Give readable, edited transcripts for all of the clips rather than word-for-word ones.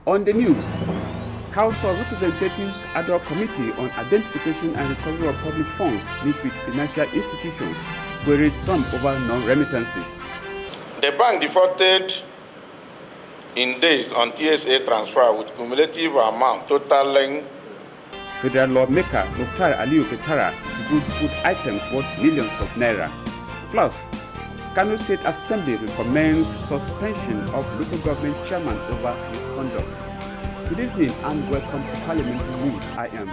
On the news, House of Representatives Ad hoc Committee on Identification and Recovery of Public Funds meet with financial institutions, queried some over non-remittances. The bank defaulted in days on TSA transfer with cumulative amount totaling. Federal lawmaker Mukhtar Aliyu Petara distributed food items worth millions of naira. Plus, Kano State Assembly recommends suspension of local government chairman over misconduct. Good evening and welcome to Parliamentary News. I am.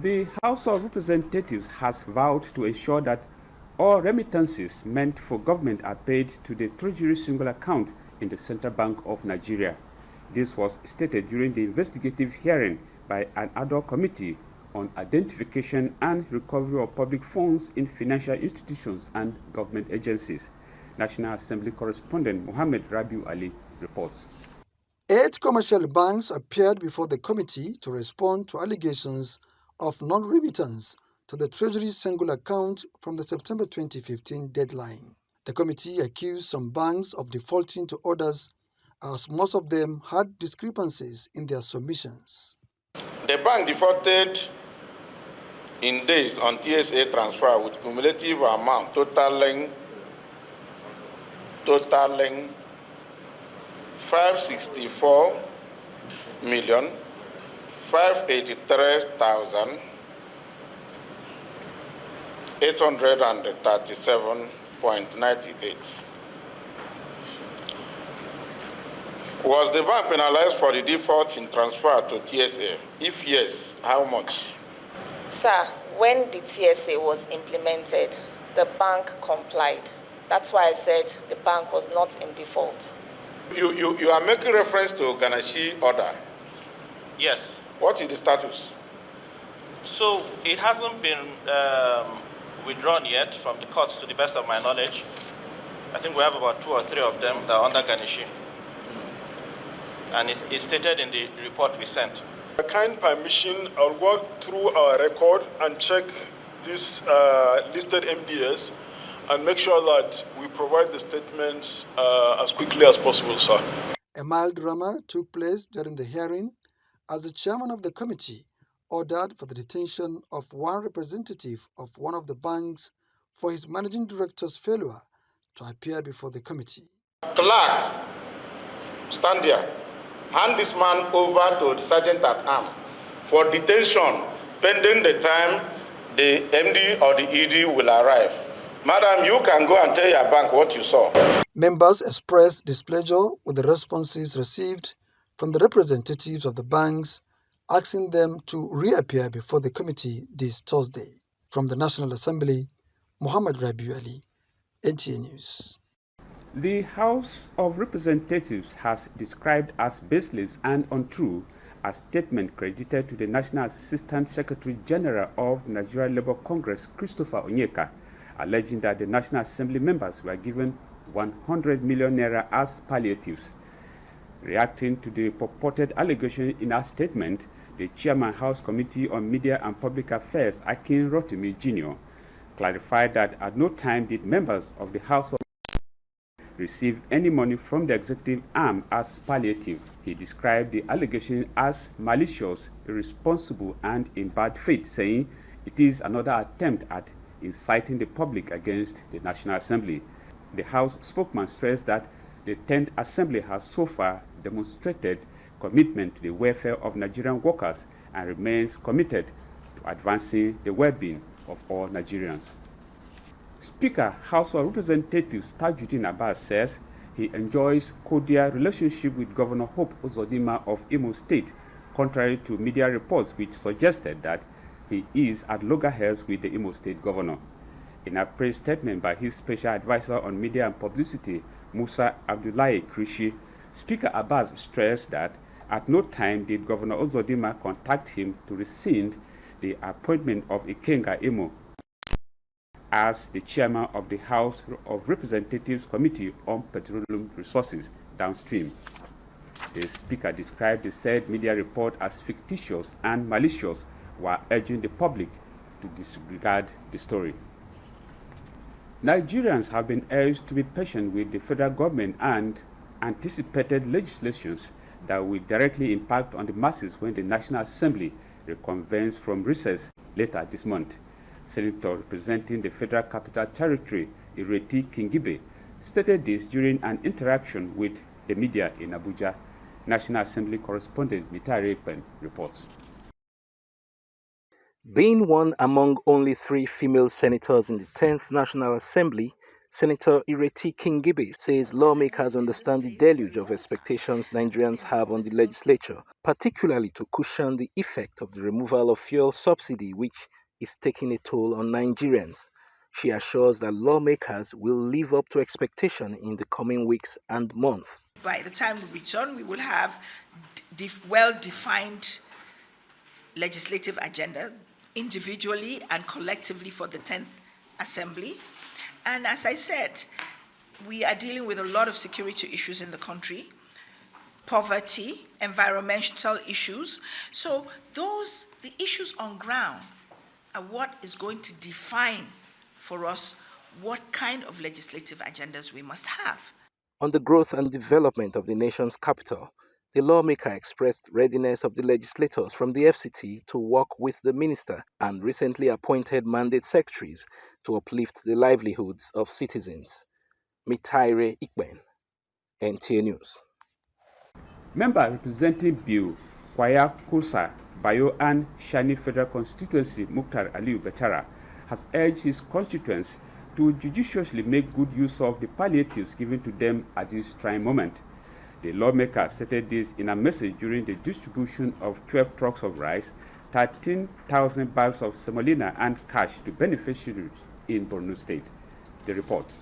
The House of Representatives has vowed to ensure that all remittances meant for government are paid to the Treasury single account in the Central Bank of Nigeria. This was stated during the investigative hearing by an ad hoc committee on identification and recovery of public funds in financial institutions and government agencies. National Assembly correspondent Mohammed Rabiu Ali reports. 8 commercial banks appeared before the committee to respond to allegations of non-remittance to the Treasury single account from the September 2015 deadline. The committee accused some banks of defaulting to others, as most of them had discrepancies in their submissions. The bank defaulted in days on TSA transfer with cumulative amount totaling 564,583,837.98. Was the bank penalized for the default in transfer to TSA? If yes, how much? Sir, when the TSA was implemented, the bank complied. That's why I said the bank was not in default. You are making reference to Ganashi order. Yes. What is the status? So it hasn't been withdrawn yet from the courts, to the best of my knowledge. I think we have about 2 or 3 of them that are under Ganishi. And it's stated in the report we sent. With kind permission, I'll walk through our record and check this listed MDS and make sure that we provide the statements as quickly as possible, sir. A mild drama took place during the hearing as the chairman of the committee ordered for the detention of one representative of one of the banks for his managing director's failure to appear before the committee. Clerk, stand there. Hand this man over to the sergeant at arms for detention pending the time the MD or the ED will arrive. Madam, you can go and tell your bank what you saw. Members expressed displeasure with the responses received from the representatives of the banks, asking them to reappear before the committee this Thursday. From the National Assembly, Mohammed Rabiu Ali, NTA News. The House of Representatives has described as baseless and untrue a statement credited to the National Assistant Secretary General of the Nigerian Labour Congress, Christopher Onyeka, alleging that the National Assembly members were given 100 million naira as palliatives. Reacting to the purported allegation in a statement, the Chairman House Committee on Media and Public Affairs, Akin Rotimi Jr., clarified that at no time did members of the House of receive any money from the executive arm as palliative. He described the allegation as malicious, irresponsible, and in bad faith, saying it is another attempt at inciting the public against the National Assembly. The House spokesman stressed that the 10th Assembly has so far demonstrated commitment to the welfare of Nigerian workers and remains committed to advancing the well-being of all Nigerians. Speaker, House of Representatives Tajuddin Abbas says he enjoys cordial relationship with Governor Hope Uzodinma of Imo State, contrary to media reports which suggested that he is at loggerheads with the Imo State governor. In a press statement by his special advisor on media and publicity, Musa Abdullahi Krishi, Speaker Abbas stressed that at no time did Governor Uzodinma contact him to rescind the appointment of Ikenga Imo as the chairman of the House of Representatives Committee on Petroleum Resources downstream. The speaker described the said media report as fictitious and malicious, while urging the public to disregard the story. Nigerians have been urged to be patient with the federal government and anticipated legislations that will directly impact on the masses when the National Assembly reconvenes from recess later this month. Senator representing the Federal Capital Territory, Ireti Kingibe, stated this during an interaction with the media in Abuja. National Assembly correspondent Mitari Ekpen reports. Being one among only 3 female senators in the 10th National Assembly, Senator Ireti Kingibe says lawmakers understand the deluge of expectations Nigerians have on the legislature, particularly to cushion the effect of the removal of fuel subsidy, which is taking a toll on Nigerians. She assures that lawmakers will live up to expectation in the coming weeks and months. By the time we return, we will have well-defined legislative agenda, individually and collectively for the 10th Assembly. And as I said, we are dealing with a lot of security issues in the country, poverty, environmental issues. So the issues on ground are what is going to define for us what kind of legislative agendas we must have. On the growth and development of the nation's capital, the lawmaker expressed readiness of the legislators from the FCT to work with the minister and recently appointed mandate secretaries to uplift the livelihoods of citizens. Mitari Ekpen, NTA News. Member representing Biu, Kwaya Kusa, Bayo and Shani Federal Constituency Mukhtar Aliu Betara has urged his constituents to judiciously make good use of the palliatives given to them at this trying moment. The lawmaker stated this in a message during the distribution of 12 trucks of rice, 13,000 bags of semolina and cash to beneficiaries in Borno State. The report.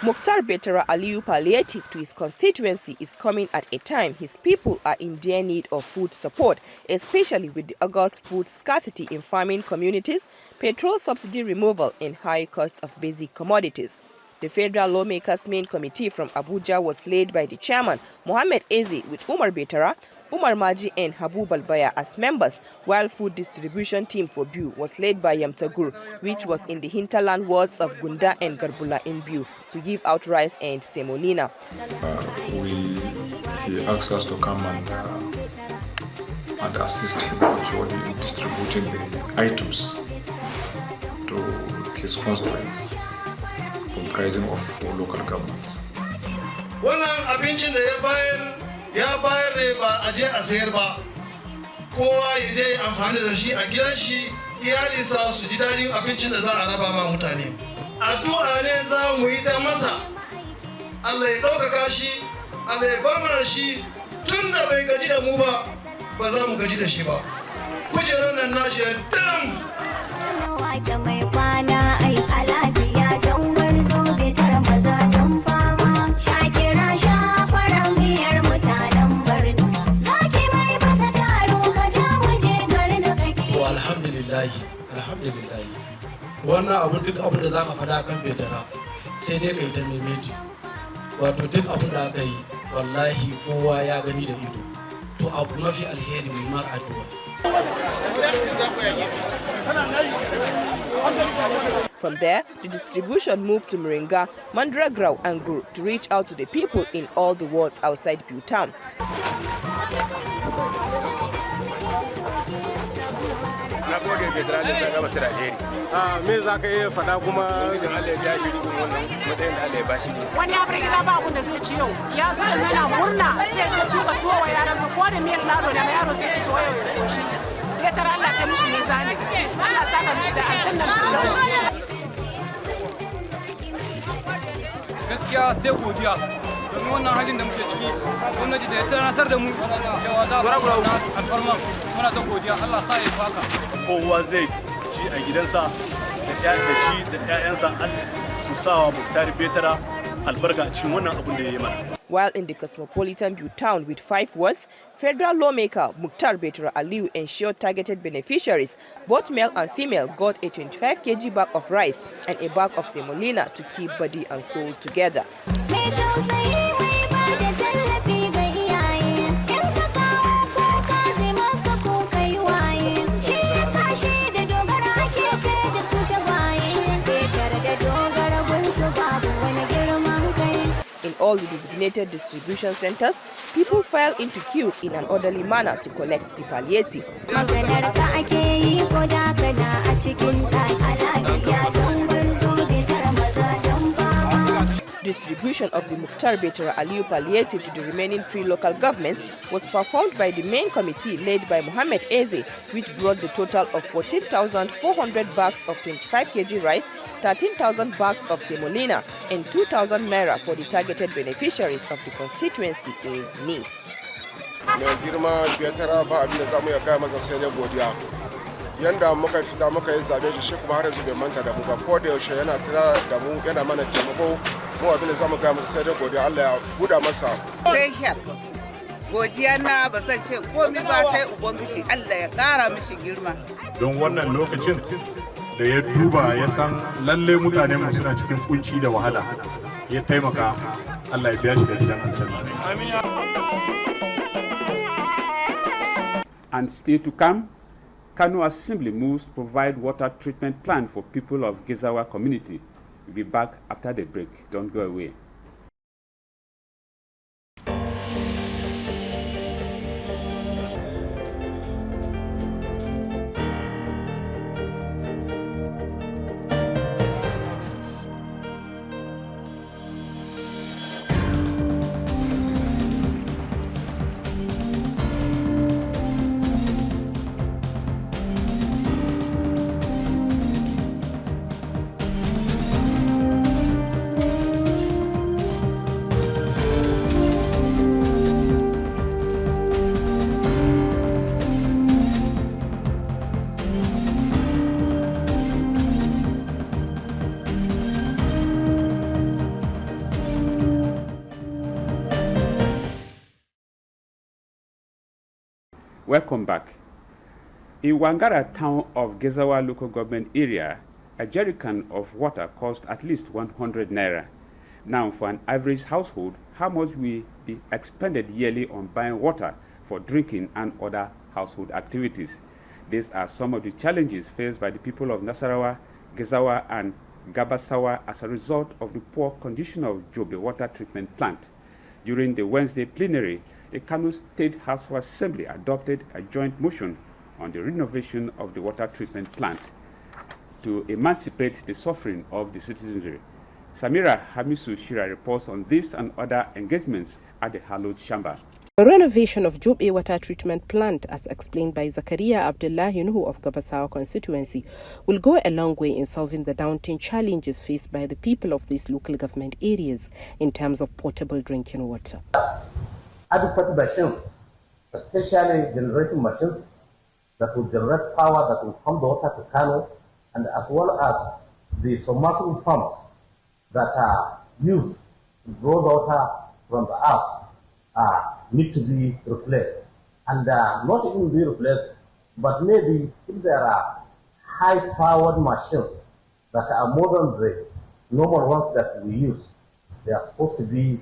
Mukhtar Betara Aliu palliative to his constituency is coming at a time his people are in dire need of food support, especially with the august food scarcity in farming communities, petrol subsidy removal and high cost of basic commodities. The federal lawmakers' main committee from Abuja was led by the chairman, Mohammed Eze, with Umar Betara, Umar Maji and Habu Balbaya as members, while food distribution team for Biu was led by Yamtagur, which was in the hinterland wards of Gunda and Garbula in Biu, to give out rice and semolina. He asked us to come and assist him actually in distributing the items to his constituents, comprising of 4 local governments. Ya bayar ne ba a je a sayar ba, kowa ya je amfani da shi a gidan shi, iyalinsa su ji daɗin abincin da za a raba ma mutane. Addu'a ne za mu yi ta masa, Allah ya ɗaukaka shi, Allah ya bar mana shi, tun da bai gaji da mu ba, ba za mu gaji da shi ba. Kujerar nan nashi ya daram. Alhamdulillah. Wannan abu duk abin da za ka faɗa kan Betara sai dai kai ta memeti. Wato duk abin da aka yi wallahi kowa ya gani da ido. To abu mafi alheri mai mar addu'a. From there, the distribution moved to Moringa, Mandragrau and Gur to reach out to the people in all the wards outside Biu town. Me za ka iya faɗa kuma da Allah ya shi rikin wannan matsayin da Allah ya bashi ne. Wani ya bar gida ba abun da zai ci yau. Ya zo yana murna sai ya tuka tuwo wa yaransa ko da miyar lado da yaro zai ci tuwo yau da shi. Ya tara Allah ta mishi ne zani. Allah saka mishi da aljannan Gaskiya sai godiya. Domin wannan halin da muke ciki, gwamnati da ya tanasar da mu cewa za mu alfarma muna ta godiya Allah sa ya baka. Kowa zai ci a gidansa da shi da 'ya'yansa su sawa Mukhtar Betara albarka a cikin wannan abin da ya yi mana. While in the cosmopolitan Biu town with 5 wards, federal lawmaker Mukhtar Betara Aliu ensured targeted beneficiaries, both male and female, got a 25 kg bag of rice and a bag of semolina to keep body and soul together. Shi yasa shi da dogara ake ce da su ta baye, Betara da dogara. all the designated distribution centers, people file into queues in an orderly manner to collect the palliative. Distribution of the Mukhtar Betara Aliyu palliative to the remaining 3 local governments was performed by the main committee led by Mohammed Eze, which brought the total of 14,400 bags of 25 kg rice, 13,000 bags of semolina, and 2,000 naira for the targeted beneficiaries of the constituency in Ni. Yanda muka fita muka yi zabe shi kuma har yanzu bai manta da mu ba, ko da yaushe yana tira da mu, yana mana taimako. Mu abin da zamu ga masa sai da godiya, Allah ya buda masa. Sai help. Godiya na ba zan ce komai ba sai ubangiji Allah ya kara mishi girma. Don wannan lokacin da ya duba ya san lalle mutane mu suna cikin kunci da wahala, ya taimaka, Allah ya biya shi da gidan aljanna. And still to come, Kano Assembly moves to provide water treatment plant for people of Gezawa community. We'll be back after the break. Don't go away. Welcome back. In Wangara town of Gezawa local government area, a jerrycan of water cost at least 100 naira. Now, for an average household, how much will be expended yearly on buying water for drinking and other household activities? These are some of the challenges faced by the people of Nasarawa, Gezawa, and Gabasawa as a result of the poor condition of Jobe water treatment plant. During the Wednesday plenary, the Kano State House of Assembly adopted a joint motion on the renovation of the water treatment plant to emancipate the suffering of the citizenry. Samira Hamisu Shira reports on this and other engagements at the hallowed chamber. The renovation of Jobe water treatment plant, as explained by Zakaria Abdullahi Nuhu of Gabasawa constituency, will go a long way in solving the daunting challenges faced by the people of these local government areas in terms of potable drinking water. Adequate machines, especially generating machines that will generate power that will pump the water to Kano, and as well as the submersible pumps that are used to draw the water from the earth need to be replaced. And not even be replaced, but maybe if there are high-powered machines that are more than the normal ones that we use, they are supposed to be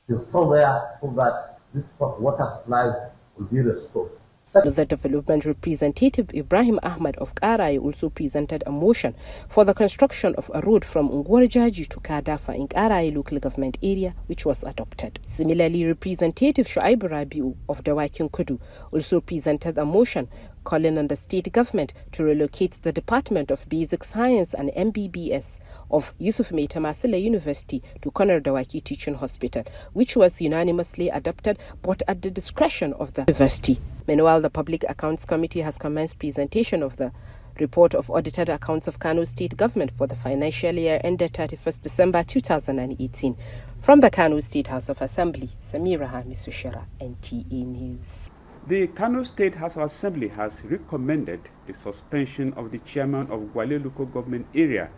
installed there so that this water supply will be restored. The development representative Ibrahim Ahmad of Karai also presented a motion for the construction of a road from Ngwarjaji to Kadafa in Karai local government area, which was adopted. Similarly, Representative Shuaib Rabiu of Dawakin Kudu also presented a motion calling on the state government to relocate the Department of Basic Science and MBBS of Yusuf Mai Tamasila University to Konar Dawaki Teaching Hospital, which was unanimously adopted but at the discretion of the university. Meanwhile, the Public Accounts Committee has commenced presentation of the report of audited accounts of Kano State Government for the financial year ended 31st December 2018. From the Kano State House of Assembly, Samira Hamisushira, NTA News. The Kano State House of Assembly has recommended the suspension of the chairman of Gwale local government area,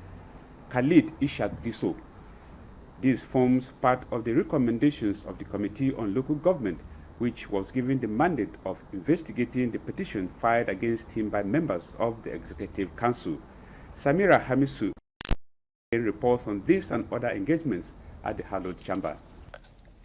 Khalid Ishak Diso. This forms part of the recommendations of the Committee on Local Government, which was given the mandate of investigating the petition filed against him by members of the Executive Council. Samira Hamisu reports on this and other engagements at the hallowed chamber.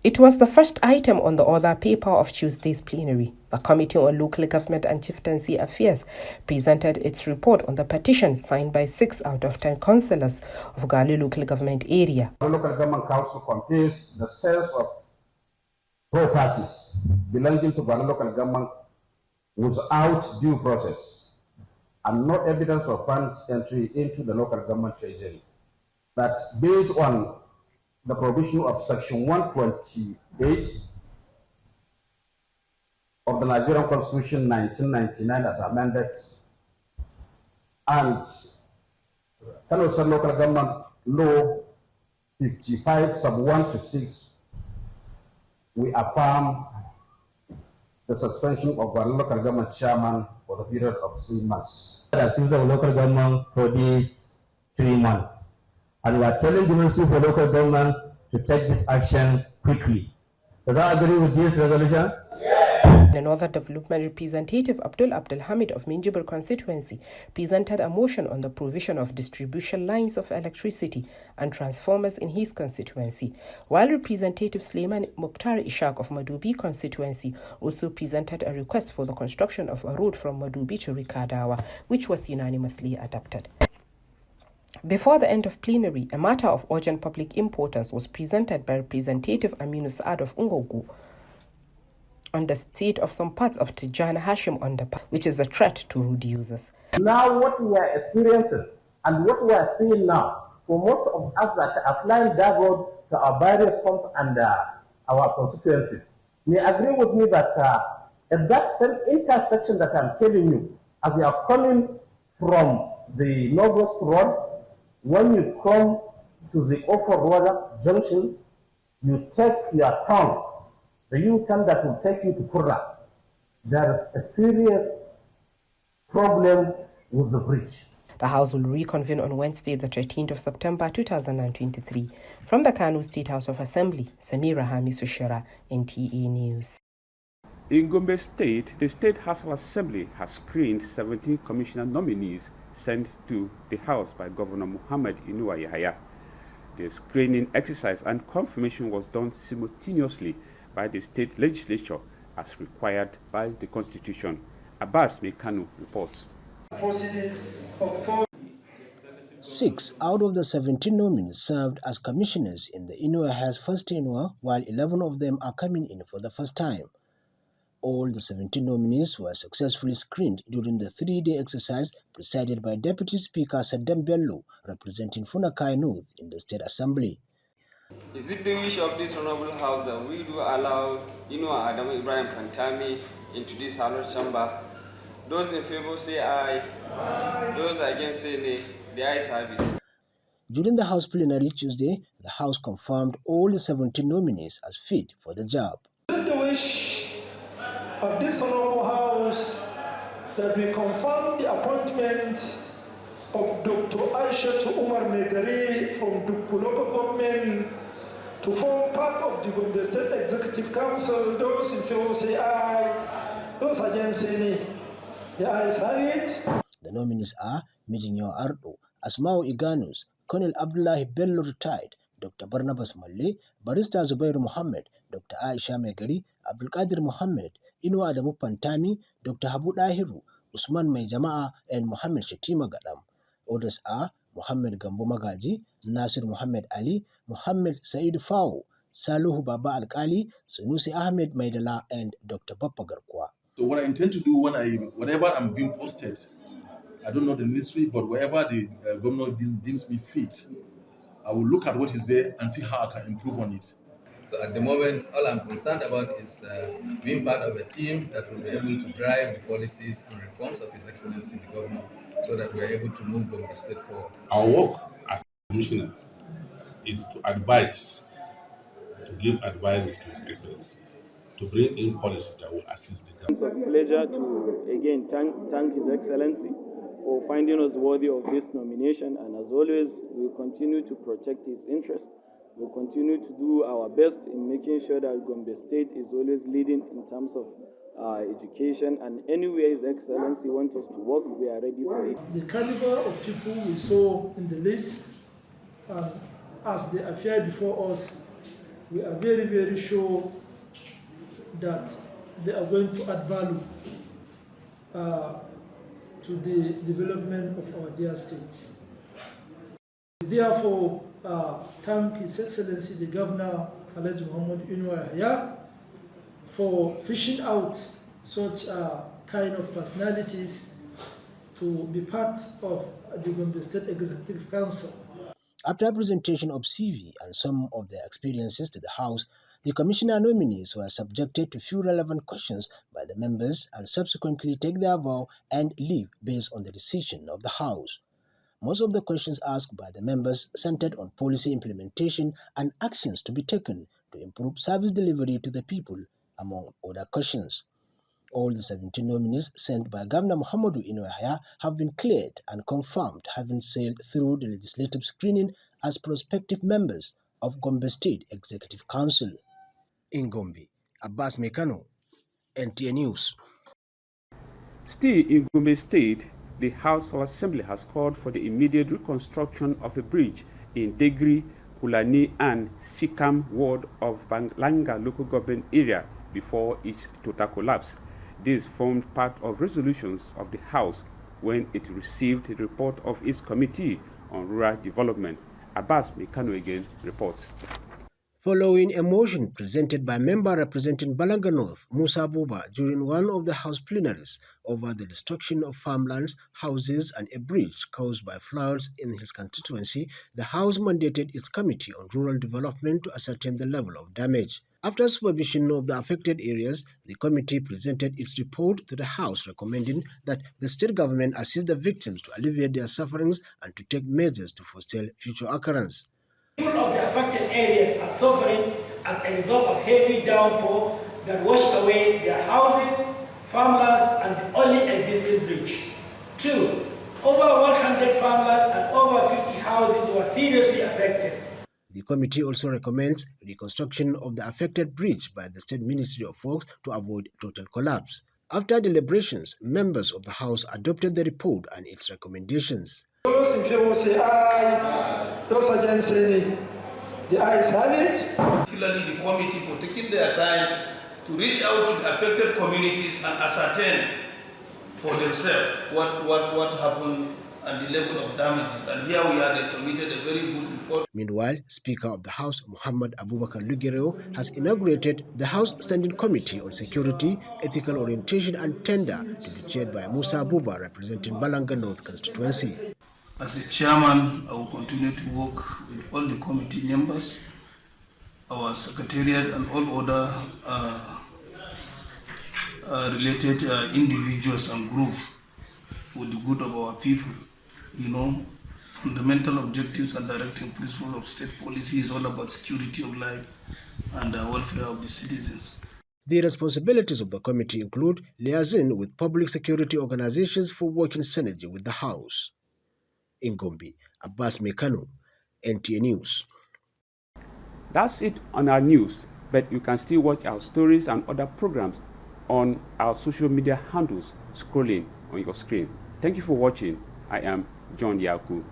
It was the first item on the other paper of Tuesday's plenary. The Committee on Local Government and Chieftaincy Affairs presented its report on the petition signed by 6 out of 10 councillors of Gali local government area. The local government council contains the sales of properties belonging to Gali local government without due process and no evidence of funds entry into the local government treasury. That based on the provision of Section 128 of the Nigerian Constitution 1999 as amended, and Kano State Local Government Law 55 sub 1 to 6, we affirm the suspension of our local government chairman for the period of 3 months. I accuse the local government for these 3 months. And we are telling the Ministry for Local Government to take this action quickly. Does that agree with this resolution? Another development representative, Abdul Hamid of Minjibur constituency, presented a motion on the provision of distribution lines of electricity and transformers in his constituency, while Representative Suleiman Mukhtar Ishaq of Madubi constituency also presented a request for the construction of a road from Madubi to Rikadawa, which was unanimously adopted. Before the end of plenary, a matter of urgent public importance was presented by Representative Aminu Saad of Ungogu on the state of some parts of Tijana Hashim Underpass, which is a threat to road users. Now what we are experiencing and what we are seeing now, for most of us that are applying that road to our various homes and our constituencies, may agree with me that at that same intersection that I'm telling you, as you are coming from the Northwest Road, when you come to the Offer Road junction, you take your turn, the U-turn that will take you to Kurra. There is a serious problem with the bridge. The House will reconvene on Wednesday, the 13th of September 2023. From the Kano State House of Assembly, Samira Hamisu, NTA News. In Gombe State, the State House of Assembly has screened 17 commissioner nominees sent to the House by Governor Muhammad Inuwa Yahaya. The screening exercise and confirmation was done simultaneously by the state legislature as required by the Constitution. Abbas Mekanu reports. 6 out of the 17 nominees served as commissioners in the Inuwa House first tenure, while 11 of them are coming in for the first time. All the 17 nominees were successfully screened during the 3-day exercise presided by Deputy Speaker Saddam Bello, representing Funakai North in the State Assembly. Is it the wish of this honorable house that we do allow Inuwa Adamu Ibrahim Pantami into this hallowed chamber? Those in favor say aye. Aye. Those against say nay. The ayes have it. During the House plenary Tuesday, the House confirmed all the 17 nominees as fit for the job. Is it the wish of this honorable house that we confirm the appointment of Dr. Aisha Umar Megari from Dukku local government to form part of the Gombe State Executive Council? Those in favor say aye. Those against say nay. The ayes have it. The nominees are Mijinyo Ardo, Asmao Iganus, Colonel Abdullahi Bello retired, Dr. Barnabas Malle, Barrister Zubairu Muhammad, Dr. Aisha Megari, Abdul Qadir Muhammad, Inuwa Adamu Pantami, Dr. Habu Dahiru, Usman Mai Jama'a, and Muhammad Shatima Gadam. Others are Muhammad Gambo Magaji, Nasir Muhammad Ali, Muhammad Said Fao, Saluhu Baba Al-Kali, Sunusi Ahmed Maidala, and Dr. Bappa Garkwa. So what I intend to do whenever I'm being posted, I don't know the ministry, but wherever the governor deems me fit, I will look at what is there and see how I can improve on it. So at the moment, all I'm concerned about is being part of a team that will be able to drive the policies and reforms of His Excellency the Governor, so that we are able to move Gombe State forward. Our work as a commissioner is to advise, to give advices to His Excellency, to bring in policies that will assist the government. It's a pleasure to again thank His Excellency for finding us worthy of this nomination, and as always, we continue to protect his interests. We'll continue to do our best in making sure that Gombe State is always leading in terms of education, and anywhere His Excellency wants us to work, we are ready for it. The caliber of people we saw in the list, as they appear before us, we are very, very sure that they are going to add value to the development of our dear state. Therefore, thank His Excellency the Governor, Alhaji Muhammad Inuwa, for fishing out such kind of personalities to be part of the Gombe State Executive Council. After a presentation of CV and some of their experiences to the House, the commissioner nominees were subjected to few relevant questions by the members and subsequently take their vow and leave based on the decision of the House. Most of the questions asked by the members centered on policy implementation and actions to be taken to improve service delivery to the people, among other questions. All the 17 nominees sent by Governor Muhammadu Inuwa have been cleared and confirmed having sailed through the legislative screening as prospective members of Gombe State Executive Council. In Gombe, Abbas Mekano, NTA News. Still in Gombe State, the House of Assembly has called for the immediate reconstruction of a bridge in Degri, Kulani and Sikam ward of Banglanga local government area before its total collapse. This formed part of resolutions of the House when it received the report of its Committee on Rural Development. Abbas Mekano again reports. Following a motion presented by member representing Balanga North, Musa Buba, during one of the House plenaries over the destruction of farmlands, houses and a bridge caused by floods in his constituency, the House mandated its Committee on Rural Development to ascertain the level of damage. After supervision of the affected areas, the committee presented its report to the House recommending that the state government assist the victims to alleviate their sufferings and to take measures to forestall future occurrence. People of the affected areas are suffering as a result of heavy downpour that washed away their houses, farmlands, and the only existing bridge. 2. Over 100 farmlands and over 50 houses were seriously affected. The committee also recommends reconstruction of the affected bridge by the State Ministry of Works to avoid total collapse. After deliberations, members of the House adopted the report and its recommendations. Those in favor say aye. Those against say nay. The ayes have it. Particularly the committee for taking their time to reach out to the affected communities and ascertain for themselves what happened and the level of damages. And here we are, they submitted a very good report. Meanwhile, Speaker of the House, Muhammad Abubakar Lugereo, has inaugurated the House Standing Committee on Security, Ethical Orientation and Tender to be chaired by Musa Buba, representing Balanga North constituency. As a chairman, I will continue to work with all the committee members, our secretariat and all other related individuals and groups with the good of our people. You know, fundamental objectives and directing principles of state policy is all about security of life and the welfare of the citizens. The responsibilities of the committee include liaison with public security organizations for working synergy with the House. In Gombe, Abbas Mekano, NTA News. That's it on our news, but you can still watch our stories and other programs on our social media handles scrolling on your screen. Thank you for watching. I am John Yaku.